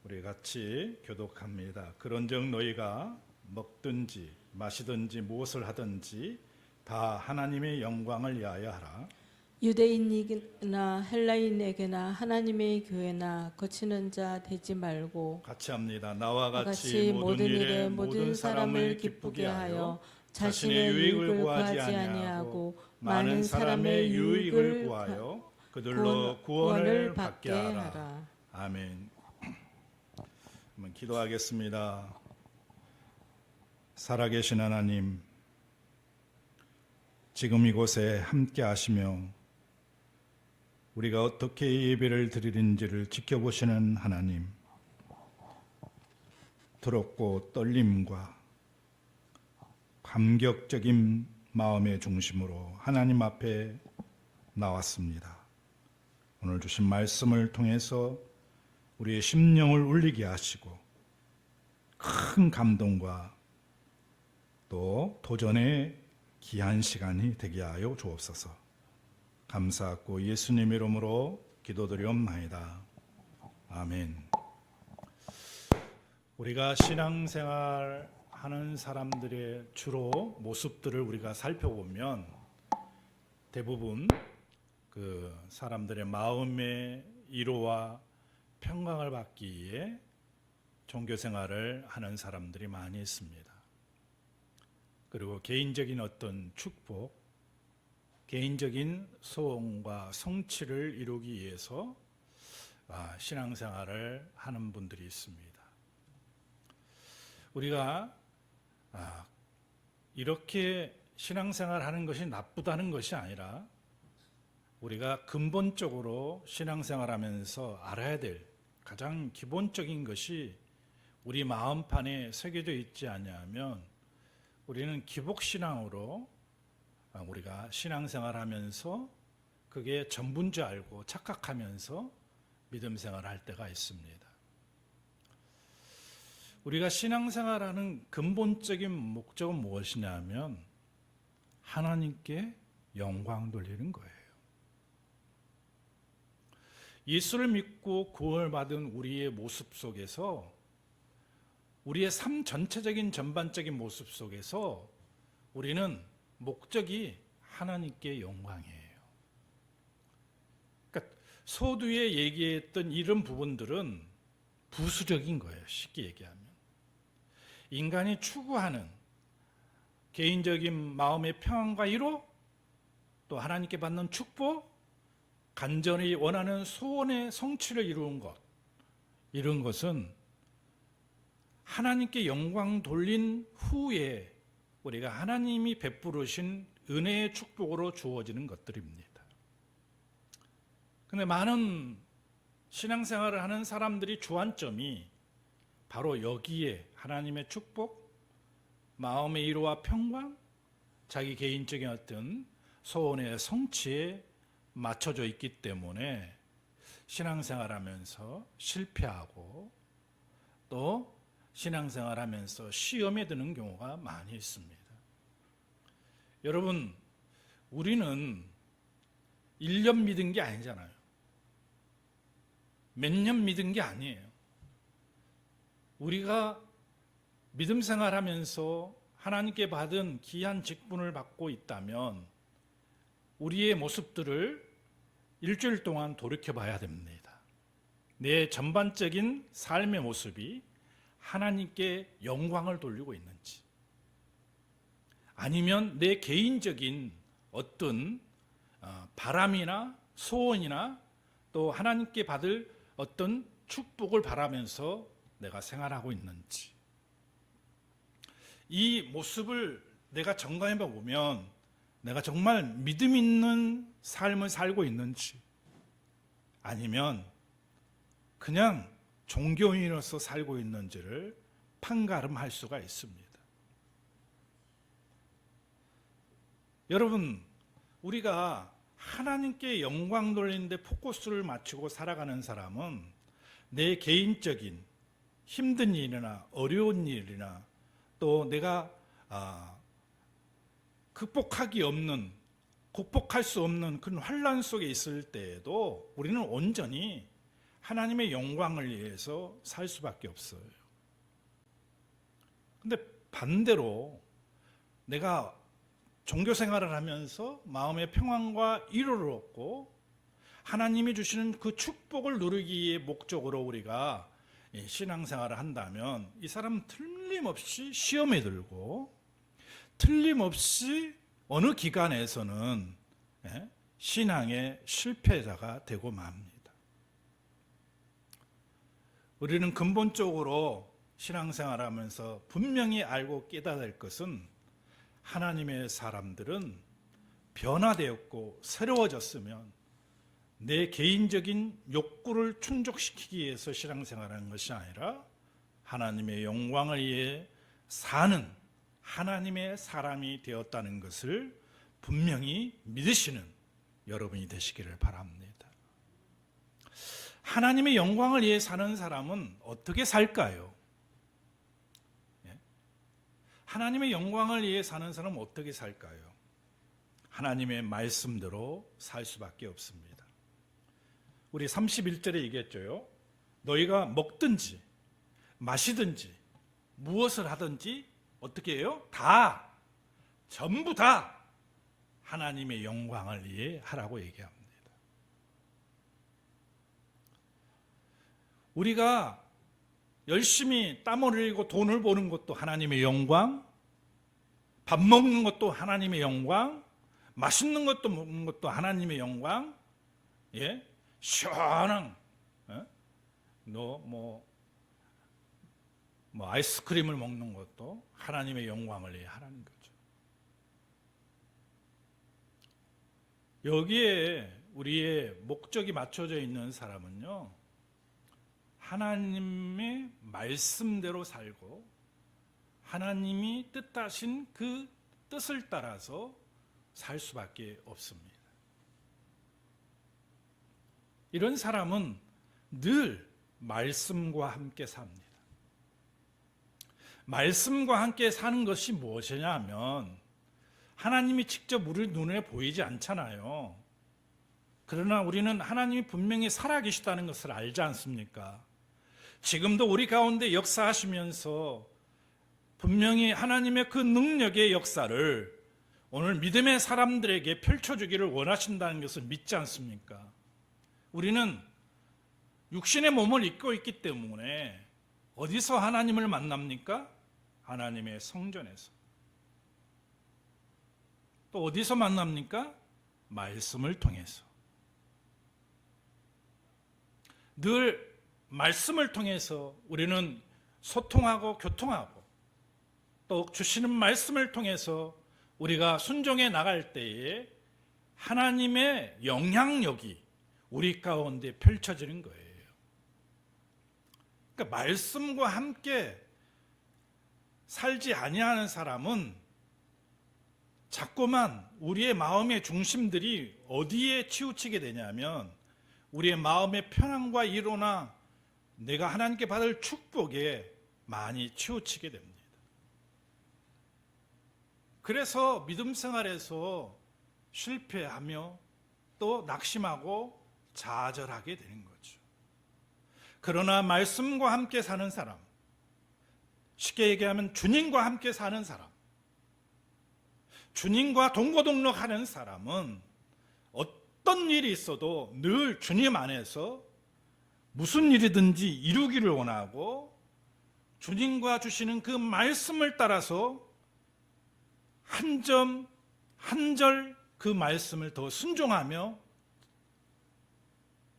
우리 같이 교독합니다. 그런즉 너희가 먹든지 마시든지 무엇을 하든지 다 하나님의 영광을 위하여 하라. 유대인이나 헬라인에게나 하나님의 교회나 거치는 자 되지 말고 같이 합니다. 나와 같이 모든 일에 모든 사람을 기쁘게 하여 자신의 유익을 구하지 아니하고 많은 사람의 유익을 구하여 그들로 구원을 받게 하라. 아멘. 한번 기도하겠습니다. 살아계신 하나님, 지금 이곳에 함께 하시며 우리가 어떻게 예배를 드리는지를 지켜보시는 하나님, 두렵고 떨림과 감격적인 마음의 중심으로 하나님 앞에 나왔습니다. 오늘 주신 말씀을 통해서 우리의 심령을 울리게 하시고 큰 감동과 또 도전의 귀한 시간이 되게 하여 주옵소서. 감사하고 예수님 이름으로 기도드리옵나이다. 아멘. 우리가 신앙생활 하는 사람들의 주로 모습들을 우리가 살펴보면 대부분 그 사람들의 마음의 위로와 평강을 받기 위해 종교생활을 하는 사람들이 많이 있습니다. 그리고 개인적인 어떤 축복, 개인적인 소원과 성취를 이루기 위해서 신앙생활을 하는 분들이 있습니다. 우리가 이렇게 신앙생활 하는 것이 나쁘다는 것이 아니라 우리가 근본적으로 신앙생활하면서 알아야 될 가장 기본적인 것이 우리 마음판에 새겨져 있지 않냐면 우리는 기복신앙으로 우리가 신앙생활하면서 그게 전부인 줄 알고 착각하면서 믿음생활을 할 때가 있습니다. 우리가 신앙생활하는 근본적인 목적은 무엇이냐면 하나님께 영광 돌리는 거예요. 예수를 믿고 구원을 받은 우리의 모습 속에서 우리의 삶 전체적인 전반적인 모습 속에서 우리는 목적이 하나님께 영광이에요. 그러니까 서두에 얘기했던 이런 부분들은 부수적인 거예요. 쉽게 얘기하면. 인간이 추구하는 개인적인 마음의 평안과 위로, 또 하나님께 받는 축복, 간절히 원하는 소원의 성취를 이루는 것, 이런 것은 하나님께 영광 돌린 후에 우리가 하나님이 베푸르신 은혜의 축복으로 주어지는 것들입니다. 그런데 많은 신앙생활을 하는 사람들이 주안점이 바로 여기에 하나님의 축복, 마음의 위로와 평강, 자기 개인적인 어떤 소원의 성취에 맞춰져 있기 때문에 신앙생활하면서 실패하고 또 신앙생활하면서 시험에 드는 경우가 많이 있습니다. 여러분, 우리는 1년 믿은 게 아니잖아요. 몇 년 믿은 게 아니에요. 우리가 믿음 생활하면서 하나님께 받은 귀한 직분을 받고 있다면 우리의 모습들을 일주일 동안 돌이켜 봐야 됩니다. 내 전반적인 삶의 모습이 하나님께 영광을 돌리고 있는지, 아니면 내 개인적인 어떤 바람이나 소원이나 또 하나님께 받을 어떤 축복을 바라면서 내가 생활하고 있는지, 이 모습을 내가 점검해 보면 내가 정말 믿음 있는 삶을 살고 있는지, 아니면 그냥 종교인으로서 살고 있는지를 판가름할 수가 있습니다. 여러분, 우리가 하나님께 영광 돌리는데 포커스를 맞추고 살아가는 사람은 내 개인적인 힘든 일이나 어려운 일이나 또 내가 극복할 수 없는 그런 환난 속에 있을 때에도 우리는 온전히 하나님의 영광을 위해서 살 수밖에 없어요. 근데 반대로 내가 종교 생활을 하면서 마음의 평안과 위로를 얻고 하나님이 주시는 그 축복을 누리기의 목적으로 우리가 신앙생활을 한다면 이 사람은 틀림없이 시험에 들고 틀림없이 어느 기간에서는 신앙의 실패자가 되고 맙니다. 우리는 근본적으로 신앙생활을 하면서 분명히 알고 깨달아야 할 것은 하나님의 사람들은 변화되었고 새로워졌으면 내 개인적인 욕구를 충족시키기 위해서 신앙생활하는 것이 아니라 하나님의 영광을 위해 사는 하나님의 사람이 되었다는 것을 분명히 믿으시는 여러분이 되시기를 바랍니다. 하나님의 영광을 위해 사는 사람은 어떻게 살까요? 하나님의 영광을 위해 사는 사람은 어떻게 살까요? 하나님의 말씀대로 살 수밖에 없습니다. 우리 31절에 얘기했죠. 너희가 먹든지 마시든지 무엇을 하든지 어떻게 해요? 다, 전부 다 하나님의 영광을 위해 하라고 얘기합니다. 우리가 열심히 땀 흘리고 돈을 버는 것도 하나님의 영광, 밥 먹는 것도 하나님의 영광, 맛있는 것도 먹는 것도 하나님의 영광, 시원한 아이스크림을 먹는 것도 하나님의 영광을 위해 하라는 거죠. 여기에 우리의 목적이 맞춰져 있는 사람은요, 하나님의 말씀대로 살고 하나님이 뜻하신 그 뜻을 따라서 살 수밖에 없습니다. 이런 사람은 늘 말씀과 함께 삽니다. 말씀과 함께 사는 것이 무엇이냐 하면 하나님이 직접 우리 눈에 보이지 않잖아요. 그러나 우리는 하나님이 분명히 살아계시다는 것을 알지 않습니까? 지금도 우리 가운데 역사하시면서 분명히 하나님의 그 능력의 역사를 오늘 믿음의 사람들에게 펼쳐주기를 원하신다는 것을 믿지 않습니까? 우리는 육신의 몸을 입고 있기 때문에 어디서 하나님을 만납니까? 하나님의 성전에서. 또 어디서 만납니까? 말씀을 통해서. 늘 말씀을 통해서 우리는 소통하고 교통하고 또 주시는 말씀을 통해서 우리가 순종해 나갈 때에 하나님의 영향력이 우리 가운데 펼쳐지는 거예요. 그러니까 말씀과 함께 살지 아니하는 사람은 자꾸만 우리의 마음의 중심들이 어디에 치우치게 되냐면 우리의 마음의 편안과 위로나 내가 하나님께 받을 축복에 많이 치우치게 됩니다. 그래서 믿음 생활에서 실패하며 또 낙심하고 좌절하게 되는 거죠. 그러나 말씀과 함께 사는 사람, 쉽게 얘기하면 주님과 함께 사는 사람, 주님과 동고동락하는 사람은 어떤 일이 있어도 늘 주님 안에서 무슨 일이든지 이루기를 원하고 주님과 주시는 그 말씀을 따라서 한 점 한 절 그 말씀을 더 순종하며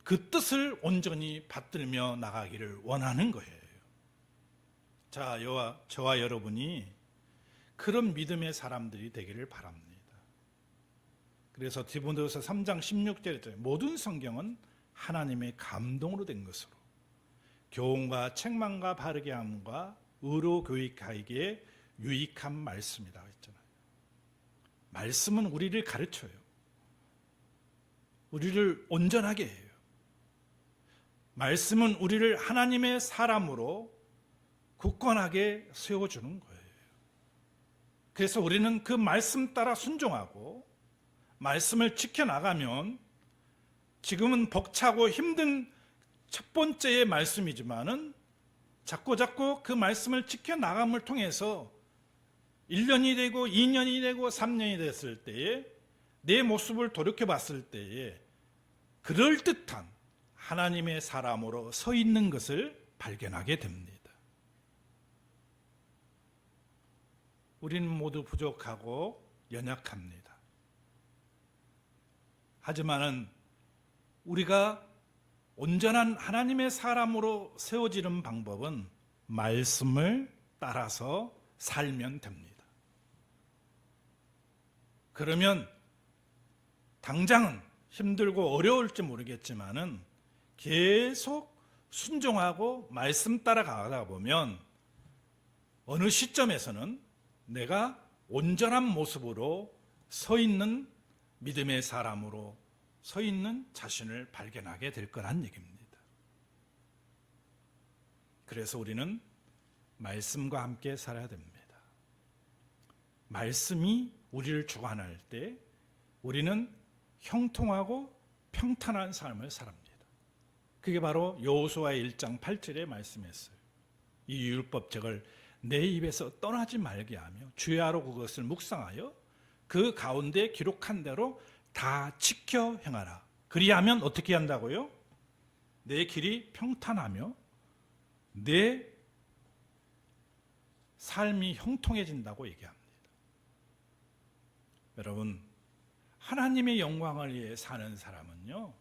그 뜻을 온전히 받들며 나가기를 원하는 거예요. 자, 저와 여러분이 그런 믿음의 사람들이 되기를 바랍니다. 그래서 디모데후서 3장 16절에 모든 성경은 하나님의 감동으로 된 것으로 교훈과 책망과 바르게 함과 의로 교육하기에 유익한 말씀이다 했잖아요. 말씀은 우리를 가르쳐요. 우리를 온전하게 해요. 말씀은 우리를 하나님의 사람으로 굳건하게 세워주는 거예요. 그래서 우리는 그 말씀 따라 순종하고 말씀을 지켜나가면 지금은 벅차고 힘든 첫 번째의 말씀이지만은 자꾸 그 말씀을 지켜나감을 통해서 1년이 되고 2년이 되고 3년이 됐을 때에 내 모습을 돌이켜 봤을 때에 그럴듯한 하나님의 사람으로 서 있는 것을 발견하게 됩니다. 우리는 모두 부족하고 연약합니다. 하지만은 우리가 온전한 하나님의 사람으로 세워지는 방법은 말씀을 따라서 살면 됩니다. 그러면 당장은 힘들고 어려울지 모르겠지만은 계속 순종하고 말씀 따라가다 보면 어느 시점에서는 내가 온전한 모습으로 서 있는 믿음의 사람으로 서 있는 자신을 발견하게 될 거란 얘기입니다. 그래서 우리는 말씀과 함께 살아야 됩니다. 말씀이 우리를 주관할 때 우리는 형통하고 평탄한 삶을 살합니다. 그게 바로 여호수아 1장 8절의 말씀이었어요. 이 율법책을 내 입에서 떠나지 말게 하며 주야로 그것을 묵상하여 그 가운데 기록한 대로 다 지켜 행하라. 그리하면 어떻게 한다고요? 내 길이 평탄하며 내 삶이 형통해진다고 얘기합니다. 여러분, 하나님의 영광을 위해 사는 사람은요,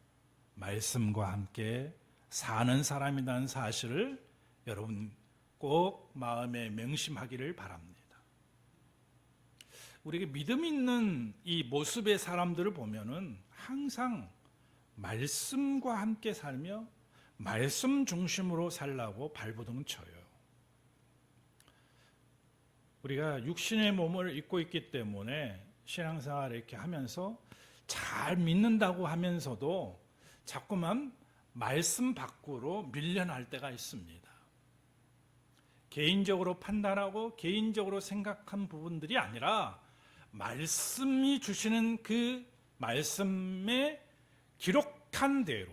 말씀과 함께 사는 사람이라는 사실을 여러분 꼭 마음에 명심하기를 바랍니다. 우리가 믿음 있는 이 모습의 사람들을 보면은 항상 말씀과 함께 살며 말씀 중심으로 살라고 발버둥 쳐요. 우리가 육신의 몸을 입고 있기 때문에 신앙생활을 이렇게 하면서 잘 믿는다고 하면서도 자꾸만 말씀 밖으로 밀려날 때가 있습니다. 개인적으로 판단하고 개인적으로 생각한 부분들이 아니라 말씀이 주시는 그 말씀에 기록한 대로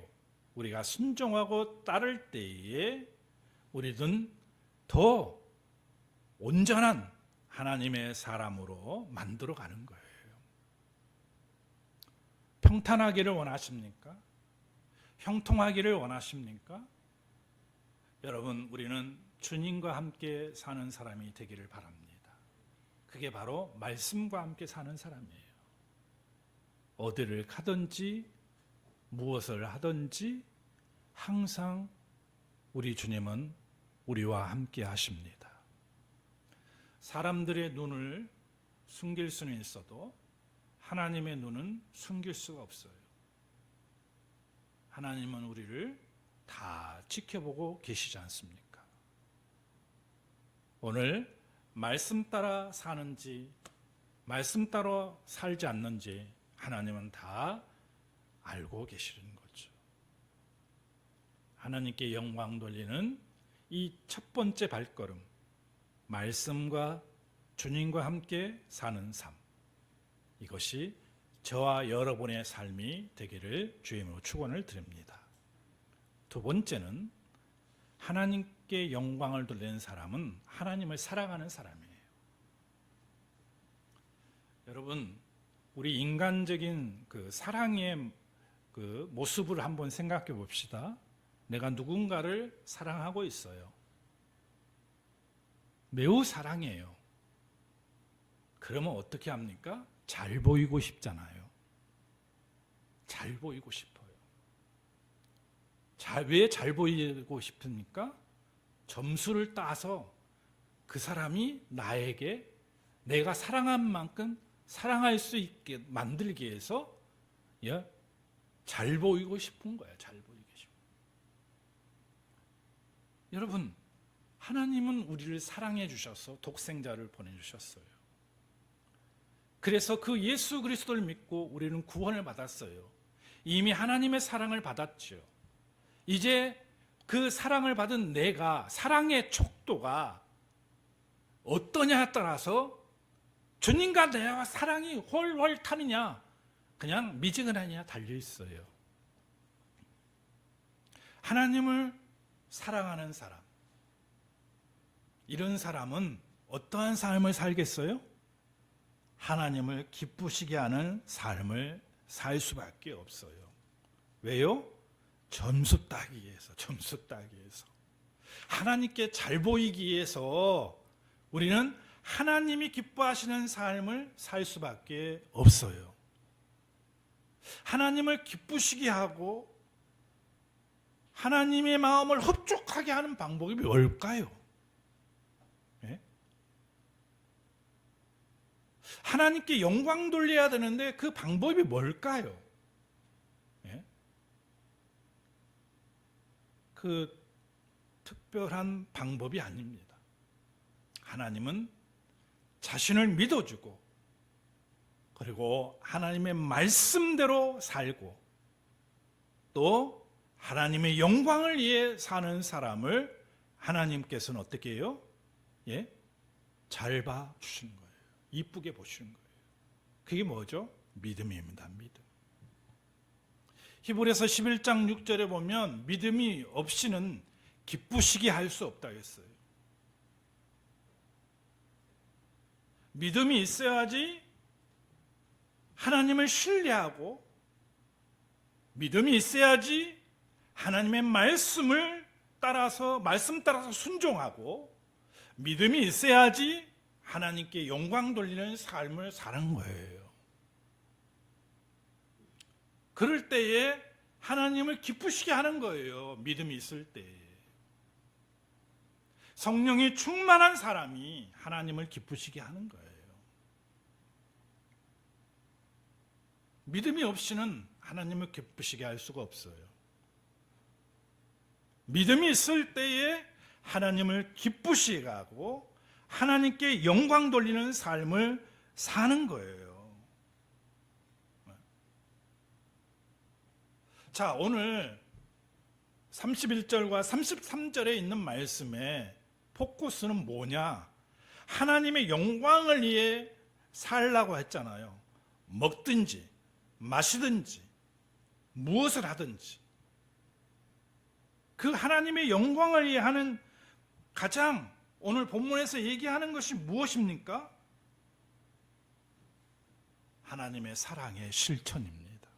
우리가 순종하고 따를 때에 우리는 더 온전한 하나님의 사람으로 만들어가는 거예요. 평탄하기를 원하십니까? 형통하기를 원하십니까? 여러분, 우리는 주님과 함께 사는 사람이 되기를 바랍니다. 그게 바로 말씀과 함께 사는 사람이에요. 어디를 가든지 무엇을 하든지 항상 우리 주님은 우리와 함께 하십니다. 사람들의 눈을 숨길 수는 있어도 하나님의 눈은 숨길 수가 없어요. 하나님은 우리를 다 지켜보고 계시지 않습니까? 오늘 말씀 따라 사는지 말씀 따라 살지 않는지 하나님은 다 알고 계시는 거죠. 하나님께 영광 돌리는 이 첫 번째 발걸음, 말씀과 주님과 함께 사는 삶, 이것이 저와 여러분의 삶이 되기를 주임으로 축원을 드립니다. 두 번째는 하나님께 영광을 돌리는 사람은 하나님을 사랑하는 사람이에요. 여러분, 우리 인간적인 그 사랑의 그 모습을 한번 생각해 봅시다. 내가 누군가를 사랑하고 있어요. 매우 사랑해요. 그러면 어떻게 합니까? 잘 보이고 싶잖아요. 잘 보이고 싶어요. 왜 잘 보이고 싶습니까? 점수를 따서 그 사람이 나에게 내가 사랑한 만큼 사랑할 수 있게 만들기 위해서 잘 보이고 싶은 거예요. 잘 보이고 싶은. 여러분, 하나님은 우리를 사랑해 주셔서 독생자를 보내주셨어요. 그래서 그 예수 그리스도를 믿고 우리는 구원을 받았어요. 이미 하나님의 사랑을 받았죠. 이제 그 사랑을 받은 내가 사랑의 촉도가 어떠냐에 따라서 주님과 내와 사랑이 훨훨 타느냐 그냥 미지근하냐 달려 있어요. 하나님을 사랑하는 사람, 이런 사람은 어떠한 삶을 살겠어요? 하나님을 기쁘시게 하는 삶을 살 수밖에 없어요. 왜요? 점수 따기 위해서, 점수 따기 위해서. 하나님께 잘 보이기 위해서 우리는 하나님이 기뻐하시는 삶을 살 수밖에 없어요. 하나님을 기쁘시게 하고 하나님의 마음을 흡족하게 하는 방법이 뭘까요? 예? 하나님께 영광 돌려야 되는데 그 방법이 뭘까요? 예? 그 특별한 방법이 아닙니다. 하나님은 자신을 믿어주고 그리고 하나님의 말씀대로 살고 또 하나님의 영광을 위해 사는 사람을 하나님께서는 어떻게 해요? 예? 잘 봐주시는 거예요. 이쁘게 보시는 거예요. 그게 뭐죠? 믿음입니다. 믿음. 히브리서 11장 6절에 보면 믿음이 없이는 기쁘시게 할 수 없다고 했어요. 믿음이 있어야지 하나님을 신뢰하고 믿음이 있어야지 하나님의 말씀을 따라서 말씀 따라서 순종하고 믿음이 있어야지 하나님께 영광 돌리는 삶을 사는 거예요. 그럴 때에 하나님을 기쁘시게 하는 거예요. 믿음이 있을 때. 성령이 충만한 사람이 하나님을 기쁘시게 하는 거예요. 믿음이 없이는 하나님을 기쁘시게 할 수가 없어요. 믿음이 있을 때에 하나님을 기쁘시게 하고 하나님께 영광 돌리는 삶을 사는 거예요. 자, 오늘 31절과 33절에 있는 말씀에 포커스는 뭐냐? 하나님의 영광을 위해 살라고 했잖아요. 먹든지 마시든지 무엇을 하든지 그 하나님의 영광을 위해 하는 가장 오늘 본문에서 얘기하는 것이 무엇입니까? 하나님의 사랑의 실천입니다.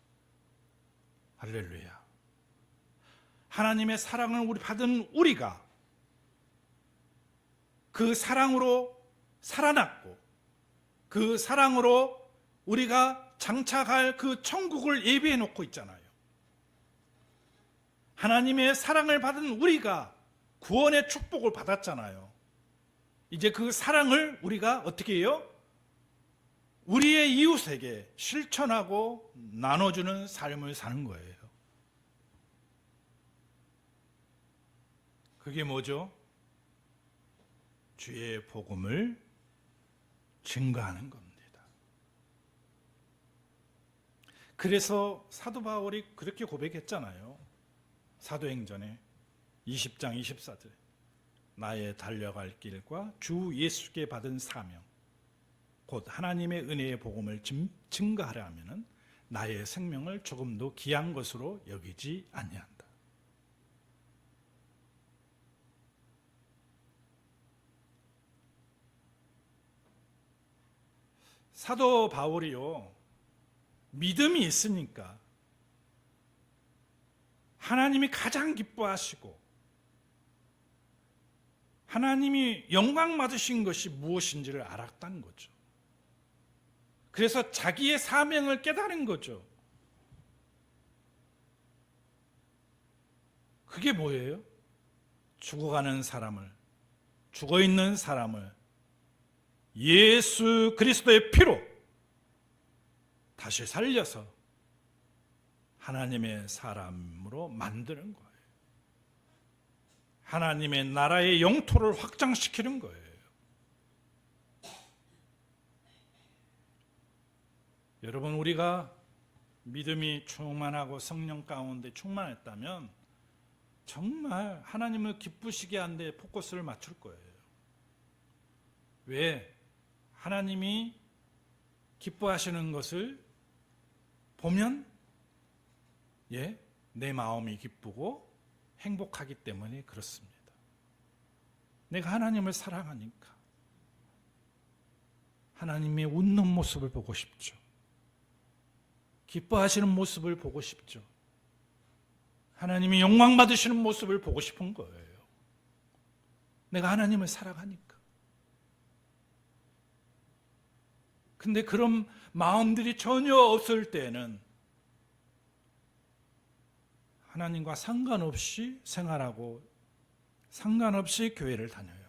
할렐루야. 하나님의 사랑을 받은 우리가 그 사랑으로 살아났고 그 사랑으로 우리가 장착할 그 천국을 예비해 놓고 있잖아요. 하나님의 사랑을 받은 우리가 구원의 축복을 받았잖아요. 이제 그 사랑을 우리가 어떻게 해요? 우리의 이웃에게 실천하고 나눠주는 삶을 사는 거예요. 그게 뭐죠? 주의 복음을 증거하는 겁니다. 그래서 사도 바울이 그렇게 고백했잖아요. 사도행전에 20장 24절 나의 달려갈 길과 주 예수께 받은 사명 곧 하나님의 은혜의 복음을 증거하려 하면은 나의 생명을 조금도 귀한 것으로 여기지 아니한다. 사도 바울이요, 믿음이 있으니까 하나님이 가장 기뻐하시고 하나님이 영광 받으신 것이 무엇인지를 알았다는 거죠. 그래서 자기의 사명을 깨달은 거죠. 그게 뭐예요? 죽어가는 사람을, 죽어있는 사람을 예수 그리스도의 피로 다시 살려서 하나님의 사람으로 만드는 거예요. 하나님의 나라의 영토를 확장시키는 거예요. 여러분, 우리가 믿음이 충만하고 성령 가운데 충만했다면 정말 하나님을 기쁘시게 하는 데 포커스를 맞출 거예요. 왜? 하나님이 기뻐하시는 것을 보면 내 마음이 기쁘고 행복하기 때문에 그렇습니다. 내가 하나님을 사랑하니까 하나님의 웃는 모습을 보고 싶죠. 기뻐하시는 모습을 보고 싶죠. 하나님이 영광 받으시는 모습을 보고 싶은 거예요. 내가 하나님을 사랑하니까. 근데 그런 마음들이 전혀 없을 때는 하나님과 상관없이 생활하고 상관없이 교회를 다녀요.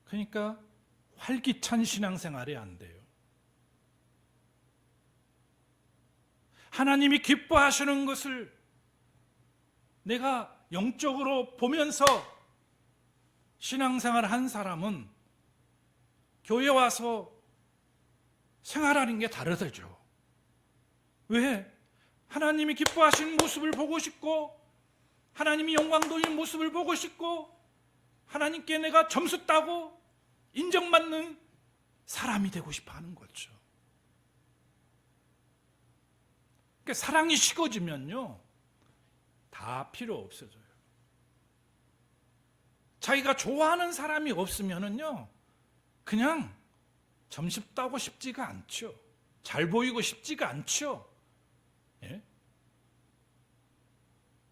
그러니까 활기찬 신앙생활이 안 돼요. 하나님이 기뻐하시는 것을 내가 영적으로 보면서 신앙생활 한 사람은 교회 와서 생활하는 게 다르다죠. 왜? 하나님이 기뻐하시는 모습을 보고 싶고 하나님이 영광 돌리는 모습을 보고 싶고 하나님께 내가 점수 따고 인정받는 사람이 되고 싶어 하는 거죠. 그러니까 사랑이 식어지면요 다 필요 없어져요. 자기가 좋아하는 사람이 없으면은요 그냥 점수 따고 싶지가 않죠. 잘 보이고 싶지가 않죠. 예?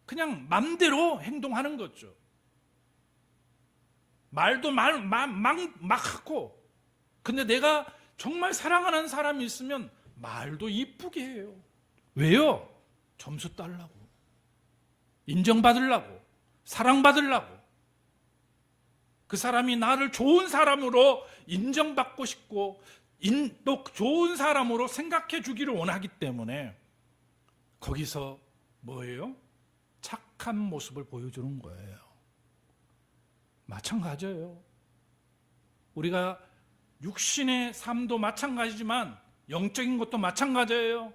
그냥 맘대로 행동하는 거죠. 말도 막 하고, 근데 내가 정말 사랑하는 사람이 있으면 말도 이쁘게 해요. 왜요? 점수 따려고, 인정받으려고, 사랑받으려고. 그 사람이 나를 좋은 사람으로 인정받고 싶고 또 좋은 사람으로 생각해 주기를 원하기 때문에 거기서 뭐예요? 착한 모습을 보여주는 거예요. 마찬가지예요. 우리가 육신의 삶도 마찬가지지만 영적인 것도 마찬가지예요.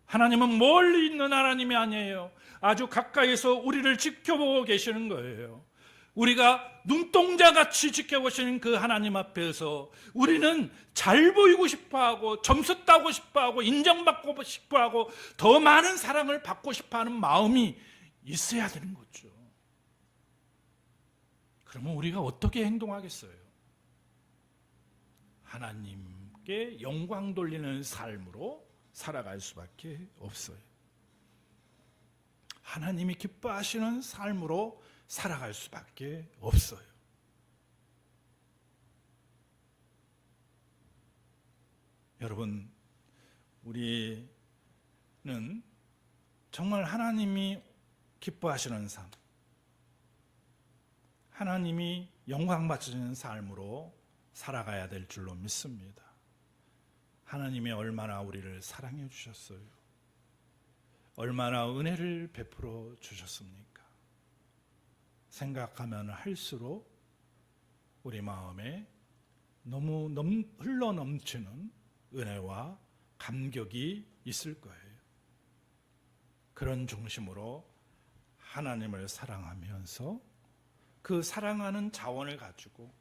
하나님은 멀리 있는 하나님이 아니에요. 아주 가까이서 우리를 지켜보고 계시는 거예요. 우리가 눈동자같이 지켜보시는 그 하나님 앞에서 우리는 잘 보이고 싶어하고 점수 따고 싶어하고 인정받고 싶어하고 더 많은 사랑을 받고 싶어하는 마음이 있어야 되는 거죠. 그러면 우리가 어떻게 행동하겠어요? 하나님께 영광 돌리는 삶으로 살아갈 수밖에 없어요. 하나님이 기뻐하시는 삶으로 살아갈 수밖에 없어요. 여러분, 우리는 정말 하나님이 기뻐하시는 삶, 하나님이 영광 받으시는 삶으로 살아가야 될 줄로 믿습니다. 하나님이 얼마나 우리를 사랑해 주셨어요. 얼마나 은혜를 베풀어 주셨습니까? 생각하면 할수록 우리 마음에 너무 흘러 넘치는 은혜와 감격이 있을 거예요. 그런 중심으로 하나님을 사랑하면서 그 사랑하는 자원을 가지고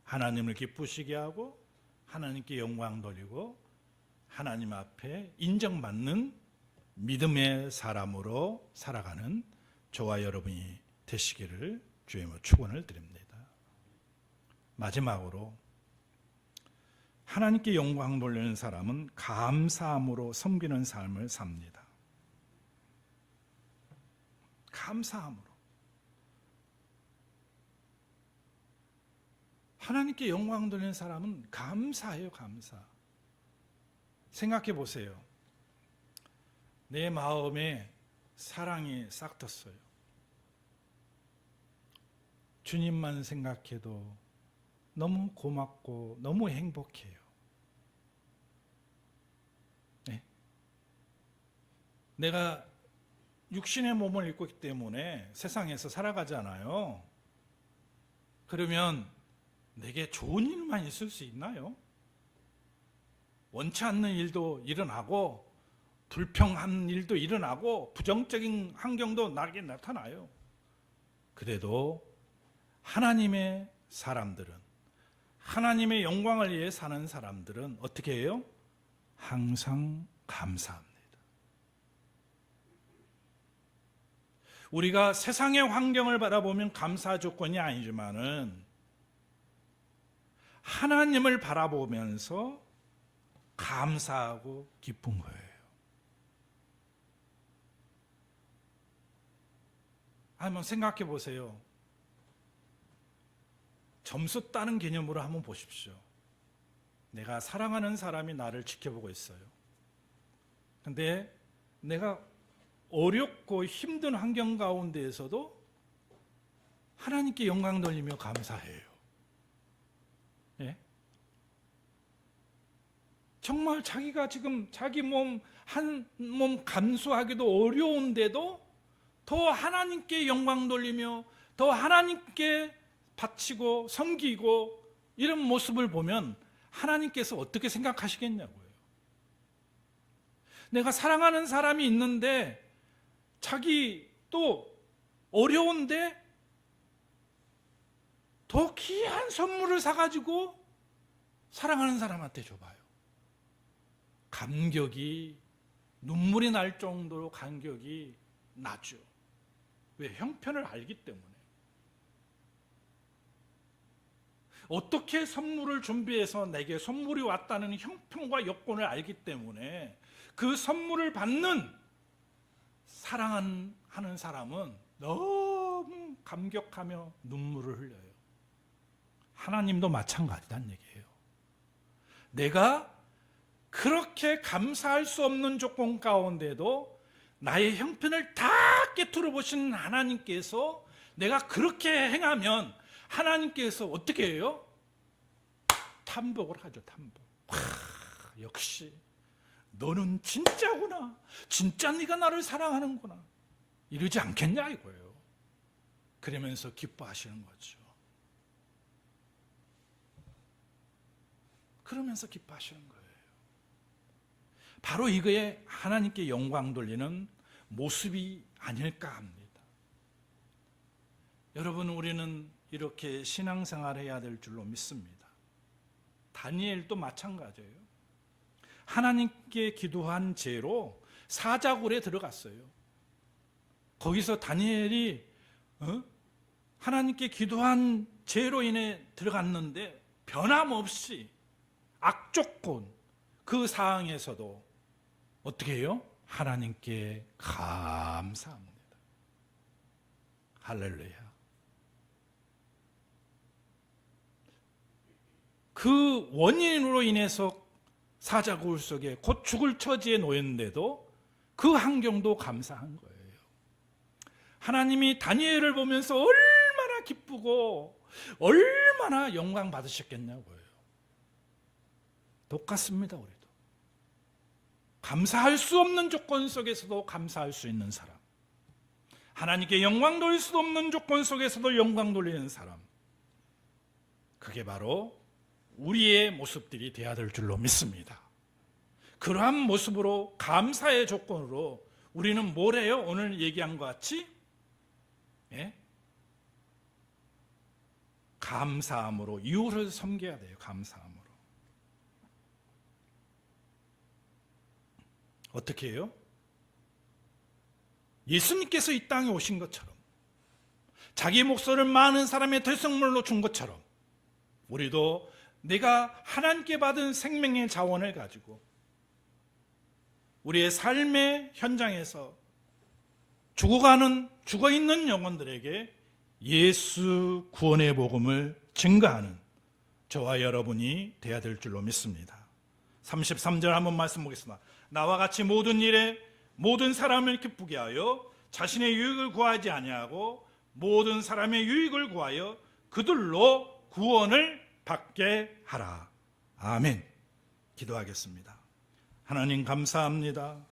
하나님을 기쁘시게 하고 하나님께 영광 돌리고 하나님 앞에 인정받는 믿음의 사람으로 살아가는 저와 여러분이 되시기를 주님으로 축원을 드립니다. 마지막으로 하나님께 영광 돌리는 사람은 감사함으로 섬기는 삶을 삽니다. 감사함으로. 하나님께 영광 돌리는 사람은 감사해요, 감사. 생각해 보세요. 내 마음에 사랑이 싹 텄어요. 주님만 생각해도 너무 고맙고 너무 행복해요. 네. 내가 육신의 몸을 입고 있기 때문에 세상에서 살아가잖아요. 그러면 내게 좋은 일만 있을 수 있나요? 원치 않는 일도 일어나고 불평한 일도 일어나고 부정적인 환경도 나에게 나타나요. 그래도 하나님의 사람들은, 하나님의 영광을 위해 사는 사람들은 어떻게 해요? 항상 감사합니다. 우리가 세상의 환경을 바라보면 감사 조건이 아니지만은 하나님을 바라보면서 감사하고 기쁜 거예요. 한번 생각해 보세요. 점수 따는 개념으로 한번 보십시오. 내가 사랑하는 사람이 나를 지켜보고 있어요. 근데 내가 어렵고 힘든 환경 가운데에서도 하나님께 영광 돌리며 감사해요. 예? 정말 자기가 지금 자기 한 몸 감수하기도 어려운데도 더 하나님께 영광 돌리며 더 하나님께 바치고 섬기고 이런 모습을 보면 하나님께서 어떻게 생각하시겠냐고요. 내가 사랑하는 사람이 있는데 자기 또 어려운데 더 귀한 선물을 사가지고 사랑하는 사람한테 줘봐요. 감격이 눈물이 날 정도로 감격이 나죠. 왜? 형편을 알기 때문에. 어떻게 선물을 준비해서 내게 선물이 왔다는 형편과 여건을 알기 때문에 그 선물을 받는 사랑하는 사람은 너무 감격하며 눈물을 흘려요. 하나님도 마찬가지란 얘기예요. 내가 그렇게 감사할 수 없는 조건 가운데도 나의 형편을 다 깨트려 보시는 하나님께서 내가 그렇게 행하면 하나님께서 어떻게 해요? 탐복을 하죠. 탐복. 역시 너는 진짜구나. 진짜 네가 나를 사랑하는구나. 이러지 않겠냐 이거예요. 그러면서 기뻐하시는 거죠. 그러면서 기뻐하시는 거예요. 바로 이거에 하나님께 영광 돌리는 모습이 아닐까 합니다. 여러분, 우리는 이렇게 신앙생활해야 될 줄로 믿습니다. 다니엘도 마찬가지예요. 하나님께 기도한 죄로 사자굴에 들어갔어요. 거기서 다니엘이 하나님께 기도한 죄로 인해 들어갔는데 변함없이 악조건 그 상황에서도 어떻게 해요? 하나님께 감사합니다. 할렐루야. 그 원인으로 인해서 사자굴 속에 곧 죽을 처지에 놓였는데도 그 환경도 감사한 거예요. 하나님이 다니엘을 보면서 얼마나 기쁘고 얼마나 영광 받으셨겠냐고요. 똑같습니다. 우리도 감사할 수 없는 조건 속에서도 감사할 수 있는 사람, 하나님께 영광 돌릴 수 없는 조건 속에서도 영광 돌리는 사람, 그게 바로 우리의 모습들이 되어야 될 줄로 믿습니다. 그러한 모습으로 감사의 조건으로 우리는 뭘 해요? 오늘 얘기한 것 같이 감사함으로 이웃을 섬겨야 돼요. 감사함으로. 어떻게 해요? 예수님께서 이 땅에 오신 것처럼 자기 목소리를 많은 사람의 대성물로 준 것처럼 우리도 내가 하나님께 받은 생명의 자원을 가지고 우리의 삶의 현장에서 죽어있는 영혼들에게 예수 구원의 복음을 증거하는 저와 여러분이 되어야 될 줄로 믿습니다. 33절 한번 말씀 보겠습니다. 나와 같이 모든 일에 모든 사람을 기쁘게 하여 자신의 유익을 구하지 아니하고 모든 사람의 유익을 구하여 그들로 구원을 받게 하라. 아멘. 기도하겠습니다. 하나님 감사합니다.